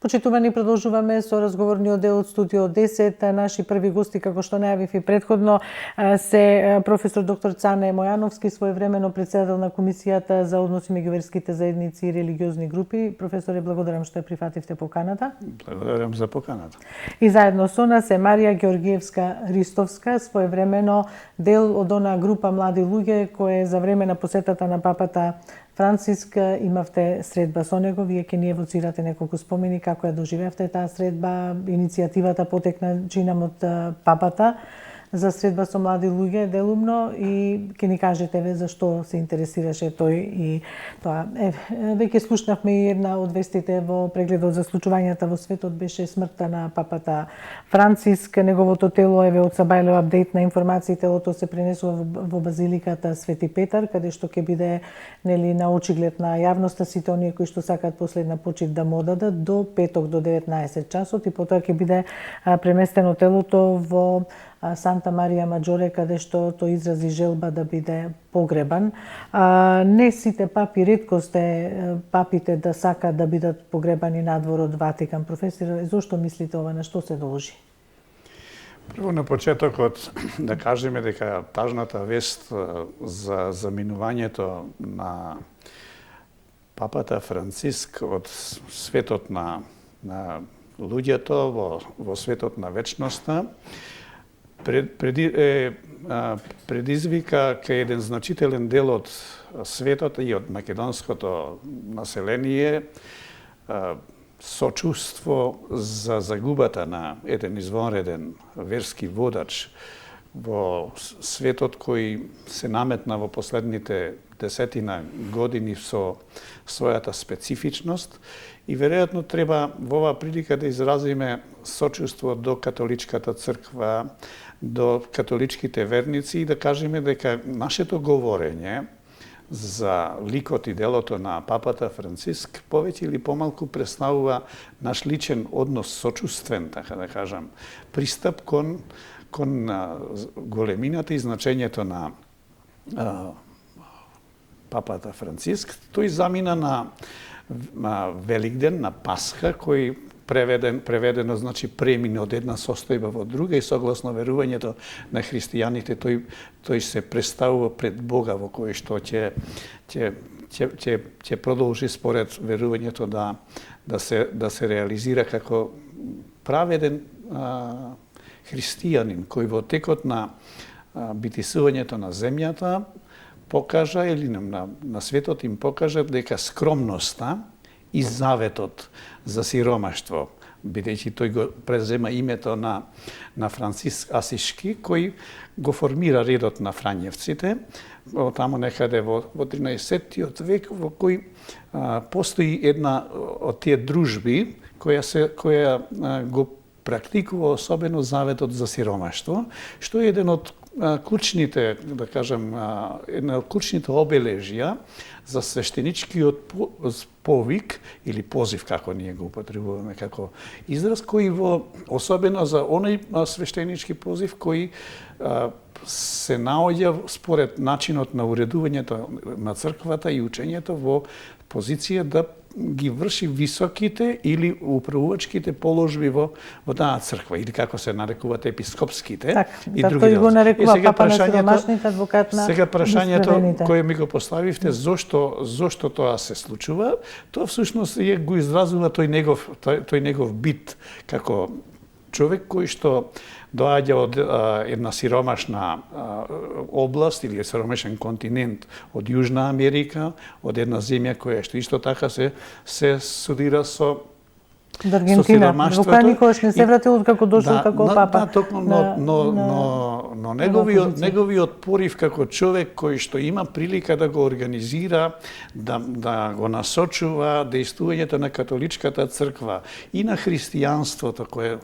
Почитувани, продолжуваме со разговорниот дел од студио 10. Наши први гости, како што најавив и претходно, се професор доктор Цане Мојановски, своевремено председател на Комисијата за односи меѓу верските заедници и религиозни групи. Професоре, благодарам што ја прифативте поканата. Благодарам за поканата. И заедно со нас е Марија Георгиевска-Ристовска, своевремено дел од онаа група млади луѓе кои за време на посетата на папата Франциск имавте средба со него. Вие ќе ни евоцирате неколку спомени како ја доживевте таа средба. Иницијативата потекна чинам од папата за средба со млади луѓе делумно и ќе ни кажете ве зашто се интересираше тој и тоа. Веќе слушнавме и една од вестите во прегледот за случувањата во светот беше смртта на папата Франциск. Неговото тело еве од Сабајлев апдейт на информации, телото се пренесува во базиликата Свети Петар, каде што ќе биде нели на очиглед на јавноста сите оние кои што сакаат последна почит да му дадат до петок до 19 часот и потоа ќе биде преместено телото во Санта Марија Маджоре, каде што тој изрази желба да биде погребан. Не сите папи, ретко сте папите да сакаат да бидат погребани надвор од Ватикан. Професор, зошто мислите ова, на што се должи? Прво на почетокот да кажеме дека тажната вест за заминувањето на папата Франциск од светот на луѓето во светот на вечноста предизвика кај еден значителен дел од светот и од македонското население сочувство за загубата на еден извонреден верски водач во светот кој се наметна во последните десетина години со својата специфичност и веројатно треба во оваа прилика да изразиме сочувство до католичката црква, до католичките верници и да кажеме дека нашето говорење за ликот и делото на папата Франциск повеќе или помалку представува наш личен однос, сочувствен, така да кажам, пристап кон големината и значењето на папата Франциск. Тој замина на Великден, на Пасха, кој преведено значи премине од една состојба во друга и согласно верувањето на христијаните тој се представува пред Бога во кој што ќе продолжи според верувањето да се реализира како праведен христијанин кој во текот на битисувањето на земјата покажа или на светот им покажа дека скромноста и заветот за сиромаштво, бидејќи тој го презема името на Франциск Асишки, кој го формира редот на Фрањевците, таму некаде во 13 век, во кој постои една од тие дружби која го практикува особено заветот за сиромаштво, што е еден од клучните, да кажам, една од клучните обележја за свештеничкиот повик или позив, како ние го употребуваме како израз, кој особено за оној свештенички позив кој се наоѓа според начинот на уредувањето на црквата и учењето во позиција да ги врши високите или управувачките положби во таа црква, или како се нарекуваат епископските и други. Тој го нарекува папа на сиромашните, адвокат на сега прашањето кое ми го поставивте, зошто тоа се случува, тоа всушност го изразува тој негов бит како човек кој што доаѓа од една сиромашна област или сиромашен континент од Јужна Америка, од една земја која што исто така се судира со Аргентина, во која никогаш не се вратил откако дошол како папа. Но неговиот порив како човек кој што има прилика да го организира, да го насочува дејствувањето на католичката црква и на христијанството кое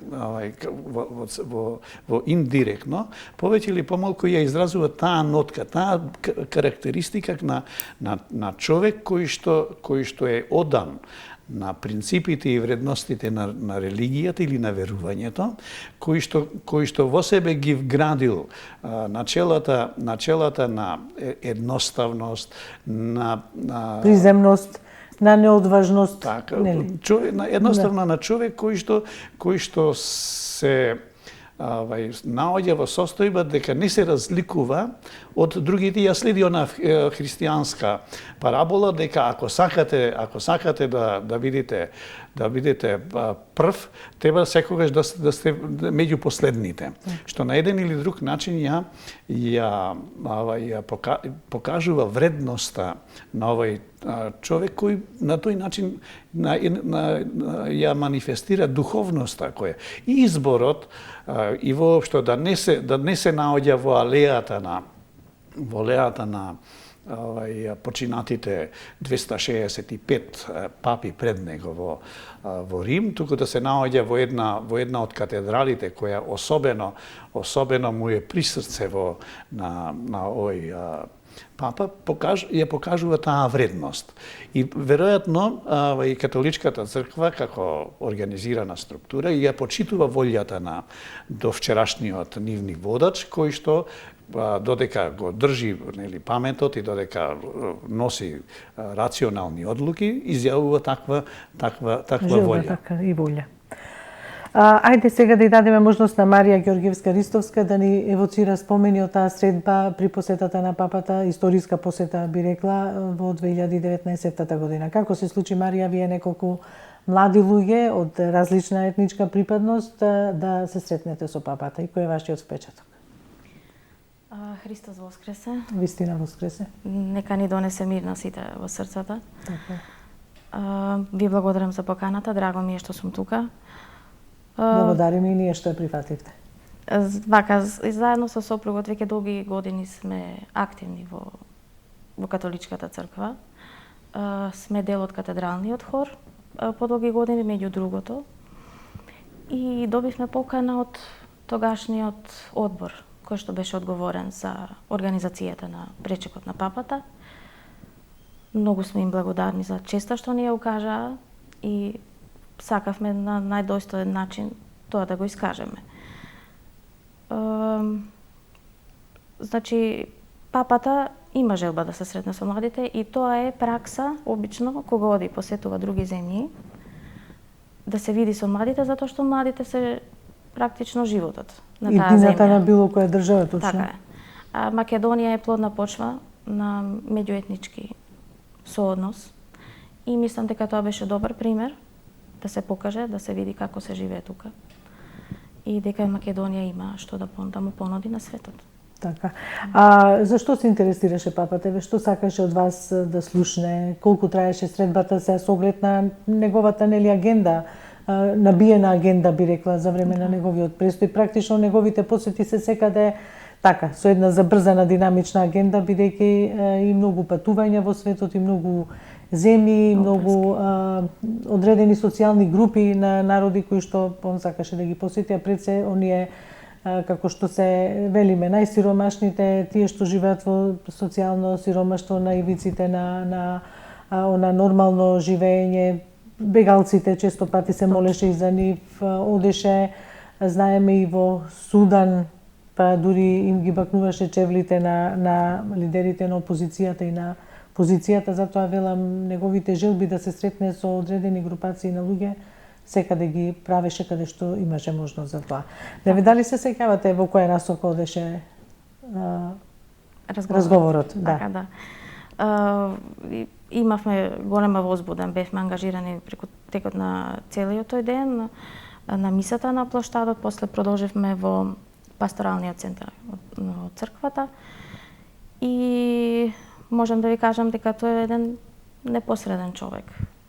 во индиректно, повеќе или помалку ја изразува таа нотка, таа карактеристика на човек кој што е одан на принципите и вредностите на религијата или на верувањето, кој што во себе ги вградил начелата на едноставност, на приземност, на неодважност, Така, нели? едноставно на човек кој што се наоѓа во состојба дека не се разликува од другите. Ја следи она христијанска парабола дека ако сакате да бидете прв, треба секогаш да сте меѓу последните. Што на еден или друг начин ја покажува вредноста на овој човек кој на тој начин ја манифестира духовноста која и изборот и воопшто да не се наоѓа во алејата на починатите 265 папи пред него во Рим, туку да се наоѓа во една од катедралите која особено му е при срце на овој папа, ја покажува таа вредност. И веројатно и католичката црква како организирана структура ја почитува волјата на до вчерашниот нивни водач кој што додека го држи паметот и додека носи рационални одлуки, изјавува таква волја. Така и волја. Ајде сега да ја дадеме можност на Марија Ѓорѓевска-Ристовска да ни евоцира спомени од таа средба при посетата на папата, историска посета би рекла во 2019 година. Како се случи, Марија, вие неколку млади луѓе од различна етничка припадност да се сретнете со папата и кој е вашиот впечаток? Христос воскресе. Вистина воскресе. Нека ни донесе мир на сите во срцата. Така. Ви благодарам за поканата, драго ми е што сум тука. Благодариме и ние што ја прифативте. Вака, заедно со сопругот веќе долги години сме активни во католичката црква. Сме дел од катедралниот хор по долги години, меѓу другото. И добивме покана од тогашниот одбор кој што беше одговорен за организацијата на пречекот на папата. Многу сме им благодарни за честа што ни ја укажаа и сакавме на најдостоен начин тоа да го искажеме. Значи, папата има желба да се сретне со младите и тоа е пракса, обично, кога оди посетува други земји, да се види со младите, затоа што младите се практично животот на таа земја. Иднината на било која држава, точно. Така е. Македонија е плодна почва на меѓуетнички сооднос и мислам дека тоа беше добар пример да се покаже, да се види како се живее тука и дека Македонија има што да му понуди на светот. Така. Зашто се интересираше папата? Што сакаше од вас да слушне? Колку траеше средбата се со оглед на неговата агенда? Набиена агенда, би рекла, за време на неговиот престој. Практично неговите посети се секаде така, со една забрзана динамична агенда, бидејќи и многу патувања во светот, и многу земји, многу одредени социјални групи на народи кои што он сакаше да ги посети, а пред се оние, како што се велиме, најсиромашните, тие што живеат во социјално сиромаштво на ивиците на нормално живење. Бегалците често пати се молеше и за нив, одеше, знаеме, и во Судан, па дури им ги бакнуваше чевлите на лидерите на опозицијата и на позицијата, затоа велам, неговите желби да се сретне со одредени групации на луѓе, секаде ги правеше каде што имаше можност за тоа. Не ви дали се сеќавате во која насока одеше разговорот? Така, да. Имавме голема возбуда, бевме ангажирани преку текот на целиот тој ден, на мисата на плоштадот, после продолживме во пасторалниот центар од црквата и можам да ви кажам дека тој е еден непосреден човек.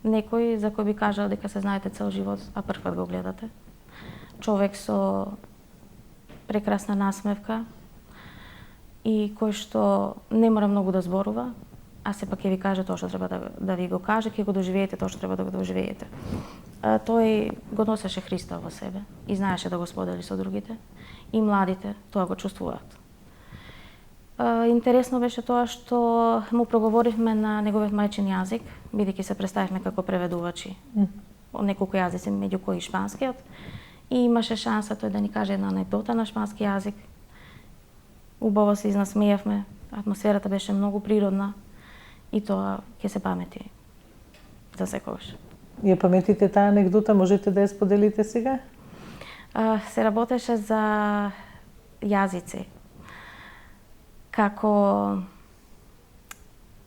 Некој за кој би кажал дека се знаете цел живот, а првпат го гледате. Човек со прекрасна насмевка и кој што не мора многу да зборува, а сепак ќе ви каже тоа што треба да ви го каже, ќе го доживеете тоа што треба да го доживеете. Тој го носеше Христа во себе и знаеше да го сподели со другите. И младите тоа го чувствуваат. Интересно беше тоа што му проговоривме на неговиот мајчин јазик, бидејќи се представивме како преведувачи од неколку јазици, меѓу кои шпанскиот, и имаше шанса тој да ни каже една анекдота на шпански јазик. Убаво се изнасмеевме, атмосферата беше многу природна и тоа ќе се памети за секогаш. Ја паметите таа анегдота, можете да ја споделите сега? Се работеше за јазици. Како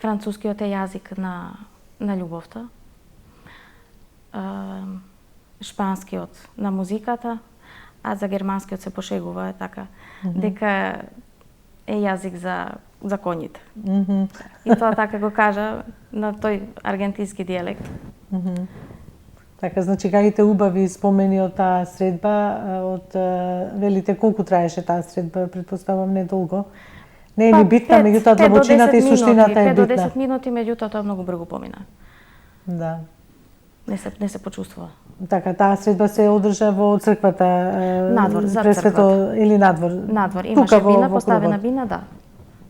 францускиот е јазик на љубовта, шпанскиот на музиката, а за германскиот се пошегува е така, дека е јазик за коњите. И тоа така го кажа на тој аргентински дијалект. Така, значи, каките убави спомени од таа средба, велите колку траеше таа средба, предпоставам недолго. Не е ни битна, меѓутоа длабочината и суштината е битна. 5 до 10 минути, меѓутоа тоа многу брзо помина. Да. Не се почувствува. Така, таа средба се одржа во црквата, надвор, за црквата или надвор? Надвор, имаше бина, поставена бина, да,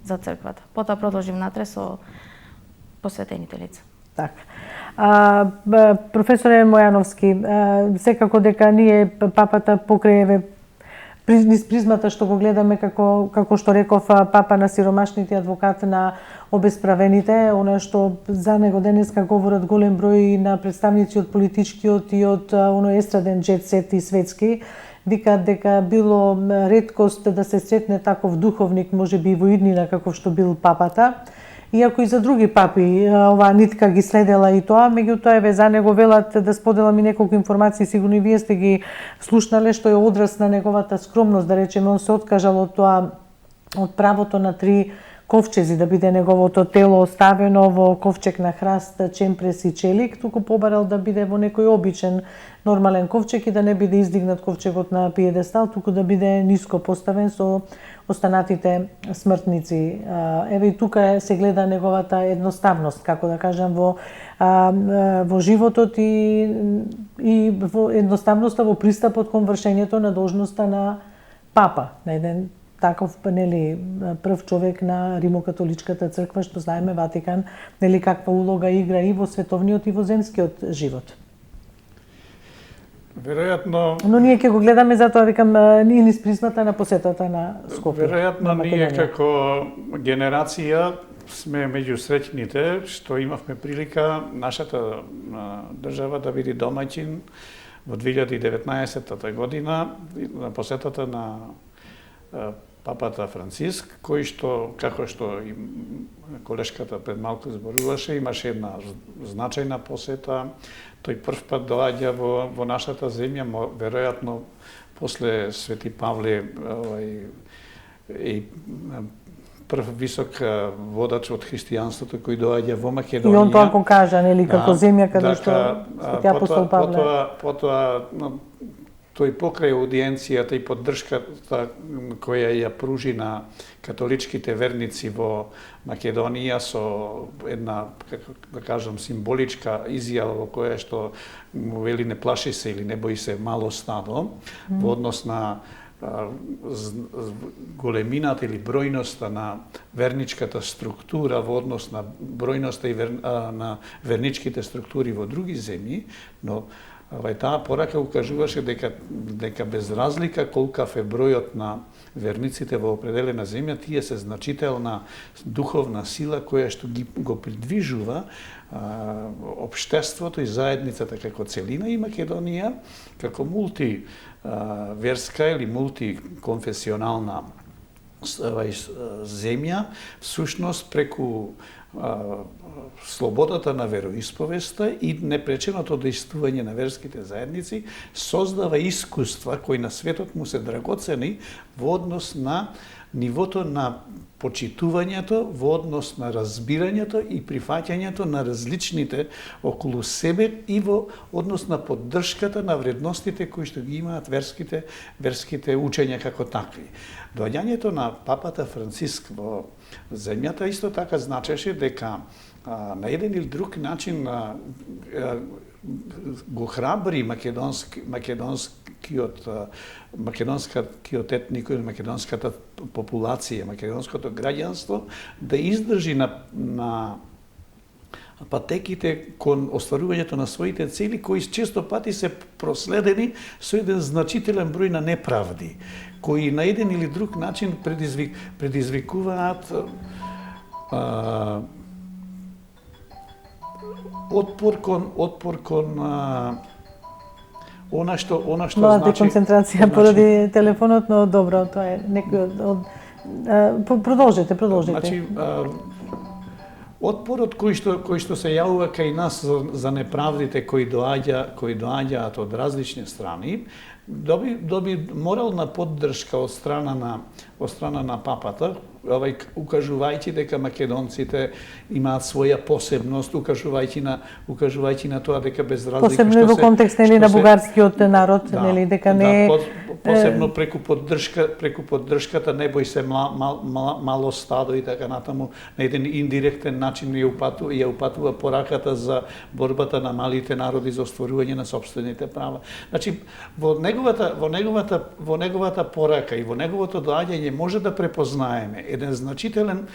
за црквата. Потоа продолжим натре со посветените лица. Така. Професоре Мојановски, секако дека ние папата покрај низ призмата што го гледаме како што реков папа на сиромашните, адвокат на обесправените, она што за него денеска говорат голем број на представници од политичкиот и од оној естраден джет сет и светски, викаат дека било реткост да се сретне таков духовник, можеби во иднина каков што бил папата. Иако и за други папи оваа нитка ги следела и тоа, меѓутоа еве за него велат да споделам и неколку информации, сигурно и вие сте ги слушнале, што е одраз на неговата скромност, да речеме, он се откажал од тоа, од правото на 3 ковчези да биде неговото тело оставено во ковчег на храст, чемпрес и челик, туку побарал да биде во некој обичен нормален ковчег и да не биде издигнат ковчегот на пиедестал, туку да биде ниско поставен со останатите смртници. Еве и тука се гледа неговата едноставност, како да кажам, во животот и во едноставноста во пристапот кон вршењето на должноста на папа, на еден таков прв човек на римокатоличката црква, што знаеме Ватикан, каква улога игра и во световниот и во земскиот живот. Веројатно... Но ние ќе го гледаме, затоа викам, ние низ призмата на посетата на Скопје. Веројатно ние како генерација сме меѓу среќните што имавме прилика нашата држава да биде домаќин во 2019 година на посетата на папата Франциск, кој што, како што и колешката пред малку зборуваше, имаше една значајна посета. Тој прв пат доаѓа во нашата земја, веројатно после Свети Павле и прв висок водач од христијанството кој доаѓа во Македонија. И он тоа го кажа, нели, како земја каде што Свети апостол Павле. Потоа тој покрај аудиенцијата и поддршката која ја пружи на католичките верници во Македонија со една, како да кажам, символичка изјава во која што му вели не плаши се или не бои се мало стадо, во однос на големината или бројноста на верничката структура во однос на бројноста и на верничките структури во други земји, но таа порака укажуваше дека без разлика колкав е бројот на верниците во определена земја, тие се значителна духовна сила која што го придвижува општеството и заедницата како целина и Македонија како мултиверска или мултиконфесионална земја, всушност преку слободата на вероисповеста и непреченото действување на верските заедници создава искуства кои на светот му се драгоцени во однос на нивото на почитувањето, во однос на разбирањето и прифаќањето на различните околу себе и во однос на поддршката на вредностите кои што ги имаат верските учења како такви. Доаѓањето на папата Франциск во земјата исто така значеше дека на еден или друг начин го храбри македонскиот етник, македонската популација, македонското граѓанство да издржи на патеките кон остварувањето на своите цели, кои често пати се проследени со еден значителен број на неправди, кои на еден или друг начин предизвикуваат отпор кон она што Малата значи концентрација поради телефонот, но добро, тоа е некој од продолжете. Значи, отпорот кој што се јавува кај нас за неправдите кои доаѓаат од различни страни, доби морална поддршка од страна на папата, укажувајќи дека македонците имаат своја посебност, укажувајќи на тоа дека без разлика посебно во контекст на бугарскиот народ, нели дека не посебно преку поддршката не бој се мало стадо и така натаму, на еден индиректен начин ја упатува пораката за борбата на малите народи за остварување на сопствените права. Значи во неговата порака и во неговото доаѓање може да препознаеме еден значителен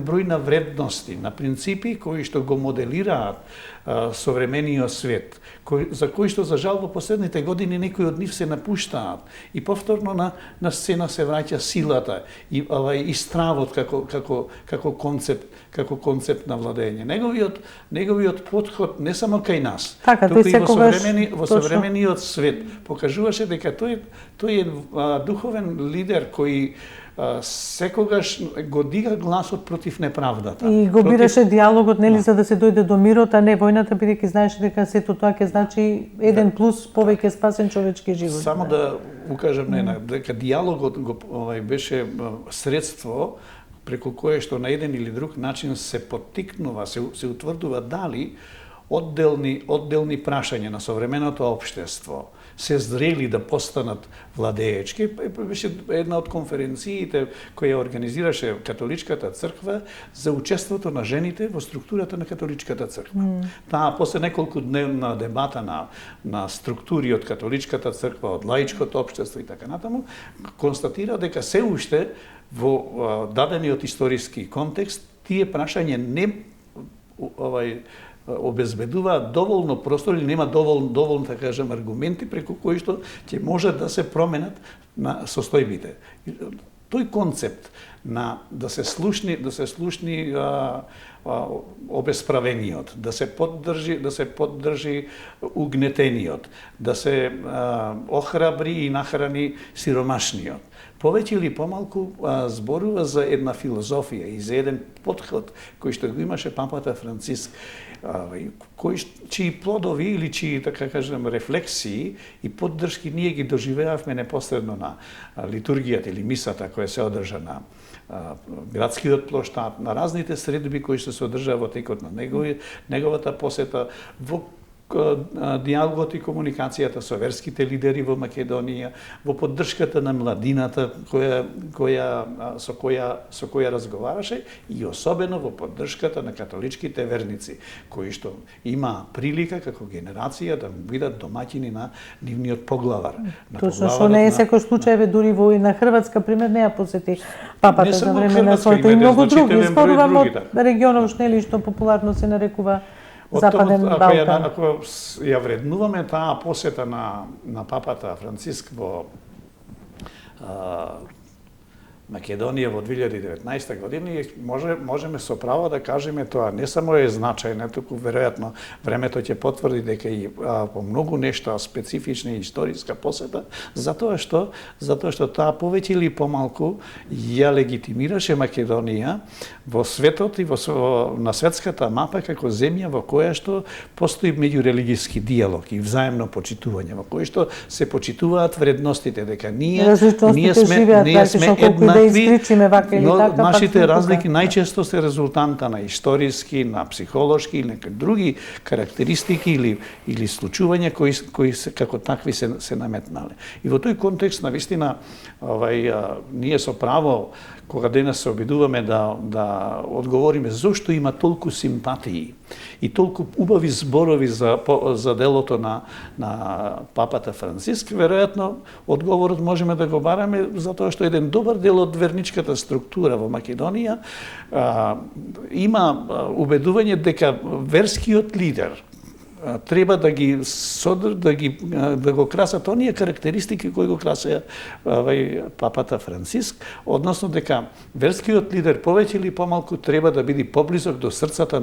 број на вредности, на принципи кои што го моделираат современиот свет, за кои што за жал во последните години некои од нив се напуштаат и повторно на сцена се враќа силата и стравот како концепт на владење. Неговиот подход не само кај нас, туку и во современиот свет покажуваше дека тој е духовен лидер кој секогаш го дига гласот против неправдата. И го бираше диалогот, нели, за да се дојде до мирот, а не војната, бидејќи знаеше дека сето тоа ќе значи еден плюс повеќе спасен човечки живот. Само да укажам дека диалогот беше средство преку кое што на еден или друг начин се поттикнува, се утврдува дали одделни прашања на современото општество се зрели да постанат владеечки. Беше една од конференциите која организираше католичката црква за учеството на жените во структурата на католичката црква. Таа после неколку дневна дебата на структури од католичката црква, од лаичкото општество и така натаму, констатира дека се уште во дадениот историски контекст тие прашања не обезбедуваат доволно простор или нема доволно да кажем аргументи преку кои што ќе можат да се променат на состојбите. Тој концепт на да се слушни обесправениот, да се поддржи угнетениот, да се охрабри и нахрани сиромашниот. Повеќе или помалку зборува за една филозофија и за еден подход кој што го имаше папата Франциск, чии плодови или чии, така кажем, рефлексии и поддршки ние ги доживеавме непосредно на литургијата или мисата која се одржа на градскиот плоштад, на разните средби кои се одржаа во текот на неговата посета, во диалогот и комуникацијата со верските лидери во Македонија, во поддршката на младината со која разговараше и особено во поддршката на католичките верници, кои што има прилика како генерација да бидат домаќини на нивниот поглавар. Точно, што не е секој случај, дури во на Хрватска пример не ја посети папата за време на своите и многу други. Зборувам од регионов, нели, што популарно се нарекува Западен Балкан. Ако ја вреднуваме таа посета на папата Франциск во Македонија во 2019 година, можеме со право да кажеме тоа не само е значајно, туку веројатно времето ќе потврди дека и по многу нешто специфична и историска посета, затоа што таа повеќе или помалку ја легитимираше Македонија во светот и на светската мапа како земја во која што постои меѓурелигиски диалог и взаемно почитување, во кој што се почитуваат вредностите, дека ние сме еднакви, но нашите разлики најчесто се резултанта на историски, на психолошки или некои други карактеристики или случувања кои како такви се наметнале. И во тој контекст навистина ние со право кога денес се обидуваме да одговориме зошто има толку симпатии и толку убави зборови за делото на папата Франциск, веројатно одговорот можеме да го бараме затоа што еден добар дел од верничката структура во Македонија има убедување дека верскиот лидер треба да ги да го красат оние карактеристики кои го красеа папата Франциск, односно дека верскиот лидер повеќе или помалку треба да биде поблизок до срцата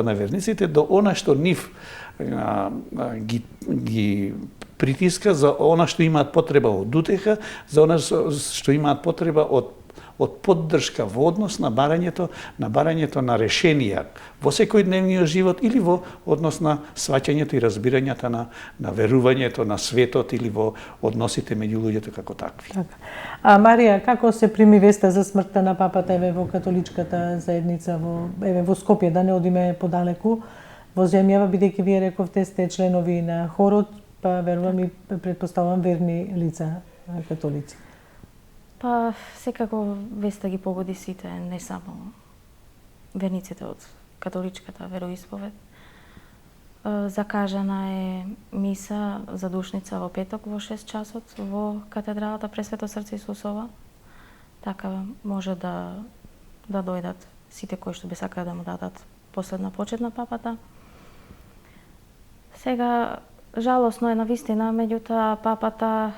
на верниците, до она што нив ги притиска, за она што имаат потреба од утеха, за она што имаат потреба од поддршка во однос на барањето на решенија во секојдневниот живот или во однос на сваќањето и разбирањето на верувањето на светот или во односите меѓу луѓето како такви. Така. А Марија, како се прими веста за смртта на папата во католичката заедница во Скопје, да не одиме подалеку во земјава, бидејќи вие рековте сте членови на хорот, па верувам и претпоставувам верни лица католици? Па секако веста ги погоди сите, не само верниците од католичката вероисповед. Закажана е миса за душница во петок во 6 часот во катедралата Пресвето срце Исусова. Така може да дојдат сите кои што би сакаа да му дадат последна почет на папата. Сега жалосно е навистина, меѓутоа папата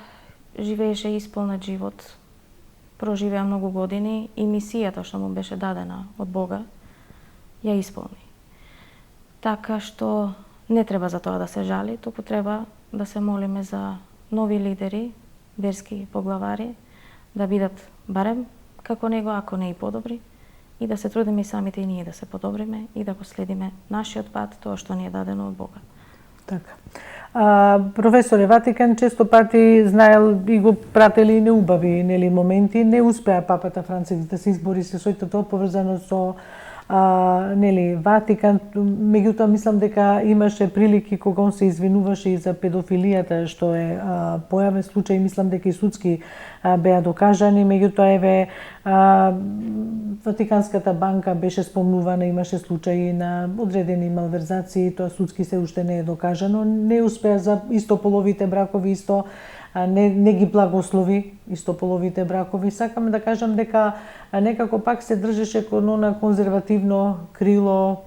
живееше исполнет живот. Проживеа многу години и мисијата што му беше дадена од Бога ја исполни. Така што не треба за тоа да се жали, туку треба да се молиме за нови лидери, верски поглавари, да бидат барем како него, ако не и подобри, и да се трудиме и самите и ние да се подобриме и да го следиме нашиот пат, тоа што ни е дадено од Бога. Така. Професоре, Ватикан често пати знаел и го пратели неубави моменти, не успеа папата Франциск да се избори со тоа поврзано со Ватикан, меѓутоа мислам дека имаше прилики кога он се извинуваше и за педофилијата што е појавен случај, мислам дека и судски беа докажани, меѓутоа Ватиканската банка беше спомнувана, имаше случаи на одредени малверзации, тоа судски се уште не е докажано, не успеа за истополовите бракови не ги благослови истополовите бракови. Сакам да кажам дека некако пак се држеше кон она конзервативно крило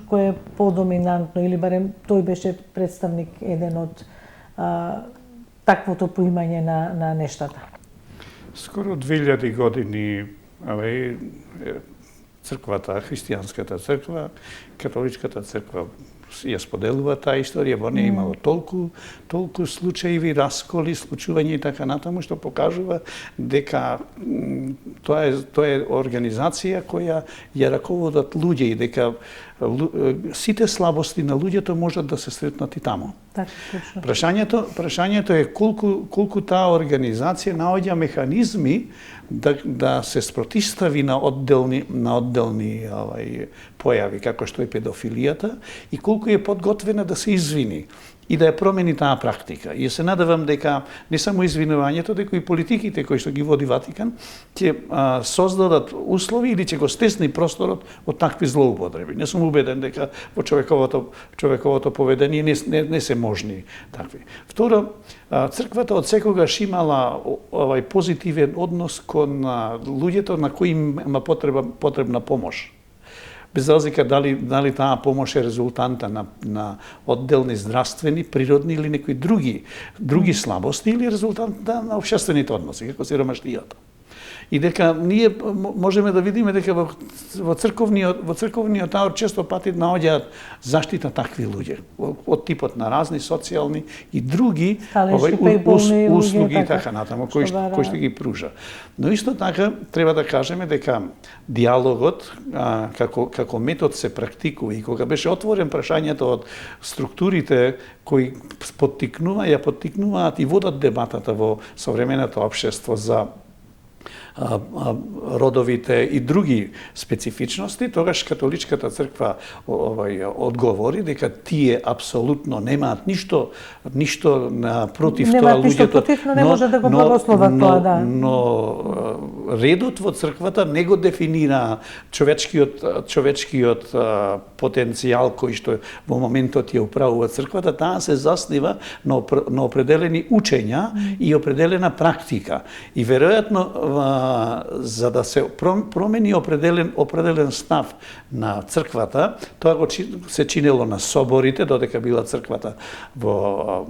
кое е подоминантно, или барем тој беше представник еден од таквото поимање на нештата. Скоро 2000 години црквата, христијанската црква, католичката црква ја споделува таа историја, во неја имало толку случаеви, расколи, случувања и така натаму, што покажува дека тоа е организација која ја раководат луѓе и дека сите слабости на луѓето можат да се сретнат и таму. Прашањето е колку таа организација наоѓа механизми да се спротистави на одделни појави, како што е педофилијата, и колку е подготвена да се извини и да ја промени таа практика. И се надевам дека не само извинувањето, дека и политиките кои што ги води Ватикан ќе создадат услови или ќе го стесни просторот од такви злоупотреби. Не сум убеден дека во човековото поведение не се можни такви. Второ, црквата од секогаш имала позитивен однос кон луѓето на кои има потребна помош. Без разлика дали таа помош е резултанта на одделни здравствени, природни или некои други слабости или резултанта на општествените односи, како сиромаштијата. И дека ние можеме да видиме дека во црковниот таор често пати наоѓаат заштита такви луѓе од типот на разни социјални и други услуги и така натаму кои што ги пружа. Но исто така треба да кажеме дека диалогот како метод се практикува и кога беше отворен прашањето од структурите кои поттикнуваат и водат дебатата во современото општество за родовите и други специфичности, тогаш католичката црква одговори дека тие апсолутно немаат ништо против тоа луѓето, но не може да го благословат тоа, да. Но редот во црквата не го дефинира човечкиот потенцијал кој што во моментот ја управува црквата, таа се заснива на определени учења и определена практика. И веројатно за да се промени определен став на црквата, тоа го се чинело на соборите, додека била црквата во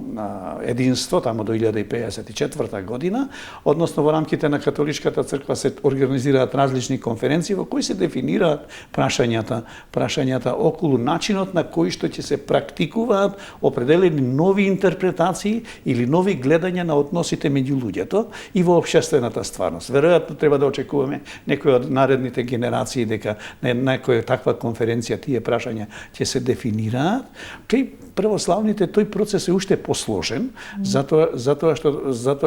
единство, тамо до 1054 година, односно во рамките на католичката црква се организираат различни конференции во кои се дефинираат прашањата околу начинот на кој што ќе се практикуваат определени нови интерпретации или нови гледања на односите меѓу луѓето и во општествената стварност. Веројатно треба да очекуваме некои од наредните генерации дека на некоја таква конференција тие прашања ќе се дефинираат. Кај православните тој процес е уште посложен, затоа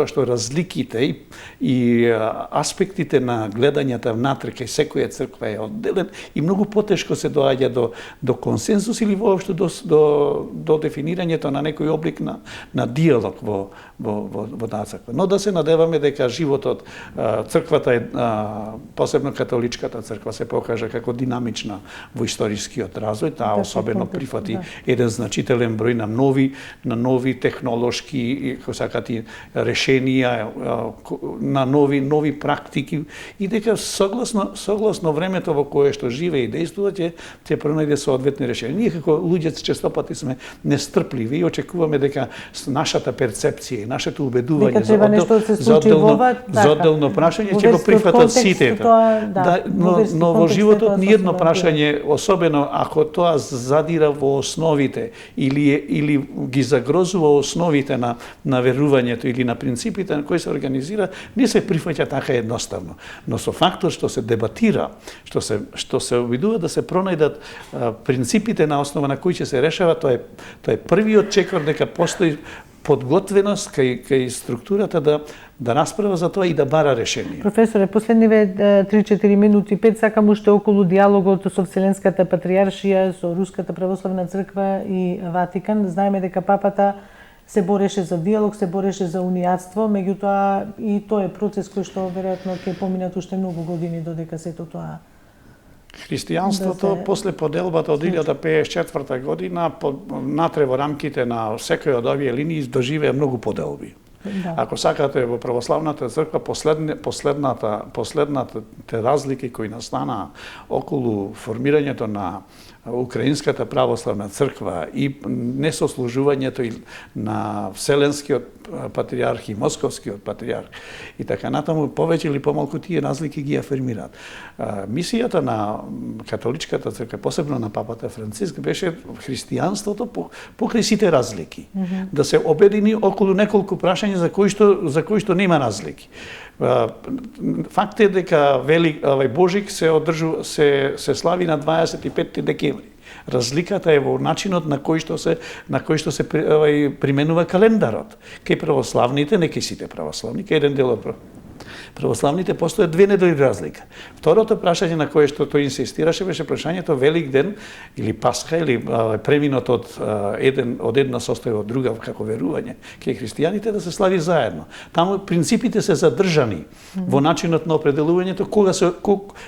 што разликите и аспектите на гледањата внатре кај секоја црква е одделен и многу потешко се доаѓа до консенсус или воопшто до дефинирањето на некој облик на диалог во таа црква. Но да се надеваме дека животот, црквата е, посебно католичката црква, се покажа како динамична во историскиот развој, таа особено прифати еден значителен број на нови технолошки, како сакати, решенија, на нови практики и дека согласно времето во кое што живее и действува ќе пронајде соодветни решенија. Ние како луѓе често пати сме нестрпливи и очекуваме дека нашата перцепција и нашето убедување за одделно прашање ќе го прифатат сите. Но во животот ниедно прашање, особено ако тоа задира во основите или ги загрозува основите на верувањето или на принципите на кои се организира, не се прифаќа така едноставно. Но со фактор што се дебатира, што се обидува да се пронајдат принципите на основа на кои ќе се решава, тоа е првиот чекор дека постои подготвеност кај структурата да расправа за тоа и да бара решение. Професоре, последниве 3-4 минути, 5 сакам уште околу диалогот со Вселенската патријаршија, со Руската православна црква и Ватикан. Знаеме дека папата се бореше за диалог, се бореше за унијатство, меѓутоа и тоа е процес кој што веројатно ќе поминат уште многу години додека сето тоа. Христијанството после поделбата од 1054 година натре во рамките на секој од овие линии доживеа многу поделби. Ако сакате во православната црква последните разлики кои настана околу формирањето на Украинската православна црква и несослужувањето на Вселенскиот патријарх и Московскиот патријарх и така натаму, повеќе или помалку тие разлики ги афирмираат. Мисијата на католичката црква, посебно на папата Франциск, беше христијанството покрај сите разлики. Да се обедини околу неколку прашања за кои што нема разлики. Факт е дека Божик се слави на 25 декември. Разликата е во начинот на кој што се применува календарот. Кај православните, не кај сите православни, кај еден дел од православните постојат 2 недели разлика. Второто прашање на кое што тој инсистираше беше прашањето Велик ден или Пасха или преминот од една состојба од друга како верување кај христијаните да се слави заедно. Таму принципите се задржани во начинот на определувањето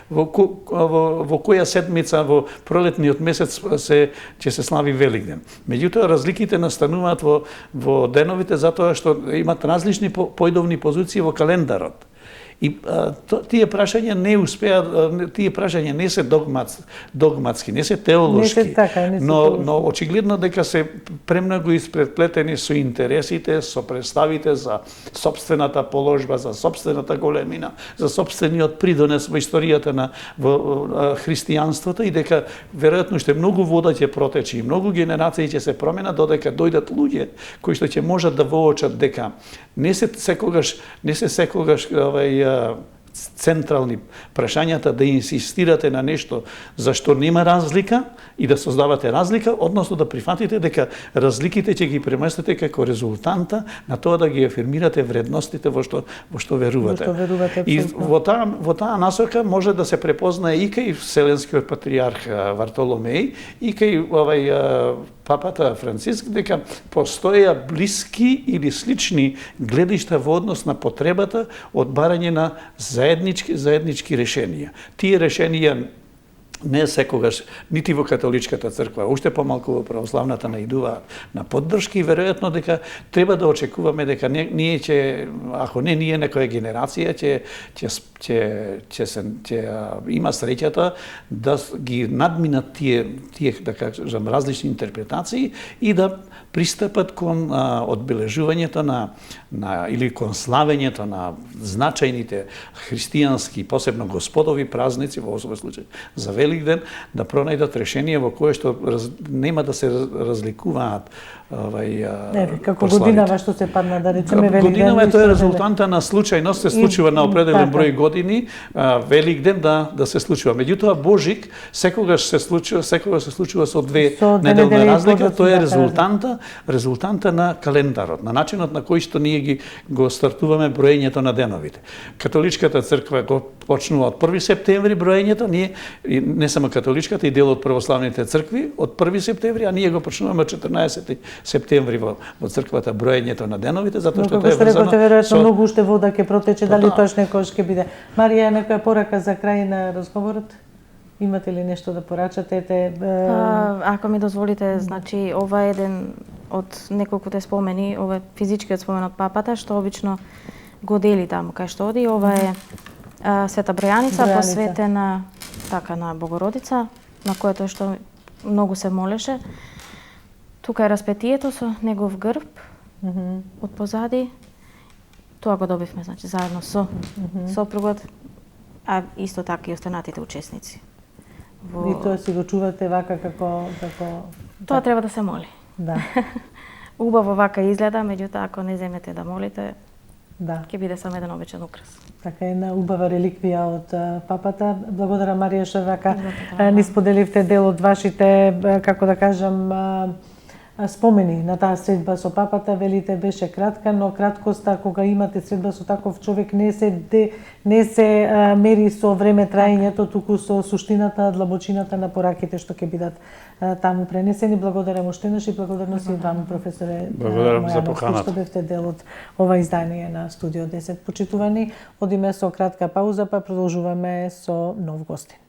во која седмица во пролетниот месец ќе се слави Велик ден. Меѓутоа разликите настануваат во деновите затоа што имат различни поидовни позиции во календарот. И тие прашања не се догматски, не се теолошки, но очигледно дека се премногу испретплетени со интересите, со представите за сопствената положба, за сопствената големина, за сопствениот придонес во историјата на христијанството и дека веројатно што многу вода ќе протече и многу генерации ќе се променат додека дојдат луѓе кои што ќе можат да воочат дека не се секогаш централни прашањата да инсистирате на нешто за што нема разлика и да создавате разлика, односно да прифатите дека разликите ќе ги преместите како резултанта на тоа да ги афирмирате вредностите во што верувате. И во таа насока може да се препознае и кај Вселенскиот патријарх Вартоломеј и кај папата Франциск дека постоеа блиски или слични гледишта во однос на потребата од барање на заеднички решенија. Тие решенија не секогаш, нити во католичката црква, уште помалку во православната наидуваат на поддршки и веројатно дека треба да очекуваме дека ние ќе, ако не ние, некоја генерација ќе ќе има среќата да ги надминат тие да кажам различни интерпретации и да пристапат кон одбележувањето на или кон славењето на значајните христијански, посебно господови празници, во овој случај за Великден, да пронајдат решение во кое што нема да се разликуваат како годинава што се падна, да речеме Великден. Годинава тоа е резултанта на случајност, се случува на определен број години, Великден да се случува. Меѓутоа Божик секогаш се случува со две неделна разлика, тоа е резултанта на календарот, на начинот на кој што ние го стартуваме броењето на деновите. Католичката црква го почнува од 1 септември броењето, ние не само католичката и дел од православните цркви од 1 септември, а ние го почнуваме од 14 септември во црквата броењето на деновите, затоа што тоа е врзано. Веројатно многу уште вода ќе протече, дали тоа некош ќе биде. Марија, некоја порака за крај на разговорот? Имате ли нешто да порачате? Ако ми дозволите, значи ова е еден од неколкуте спомени, ова е физичкиот спомен од папата што обично го дели таму кај што оди. Ова е Света Бројаница, посветена на Богородица, на којато што многу се молеше. Тука е распетието со негов грб од позади. Тоа го добивме, значи, заедно со сопругот, а исто така и останатите учесници. И тоа си го чувате вака како... Тоа треба да се моли. Да. Убаво вака изгледа, меѓутоа ако не земете да молите, ќе биде само еден обичен украс. Така една убава реликвија од папата. Благодарам, Марија, што вака ни споделивте дел од вашите, како да кажам, спомени на таа средба со папата. Велите беше кратка, но краткоста кога имате средба со таков човек не се мери со време траењето, туку со суштината, длабочината на пораките што ќе бидат таму пренесени. Благодарам уште еднаш и благодарност и вам, професоре. Благодарам за поканата. Што бевте дел од ова издание на Студио 10. Почитувани, одиме со кратка пауза, па продолжуваме со нов гостин.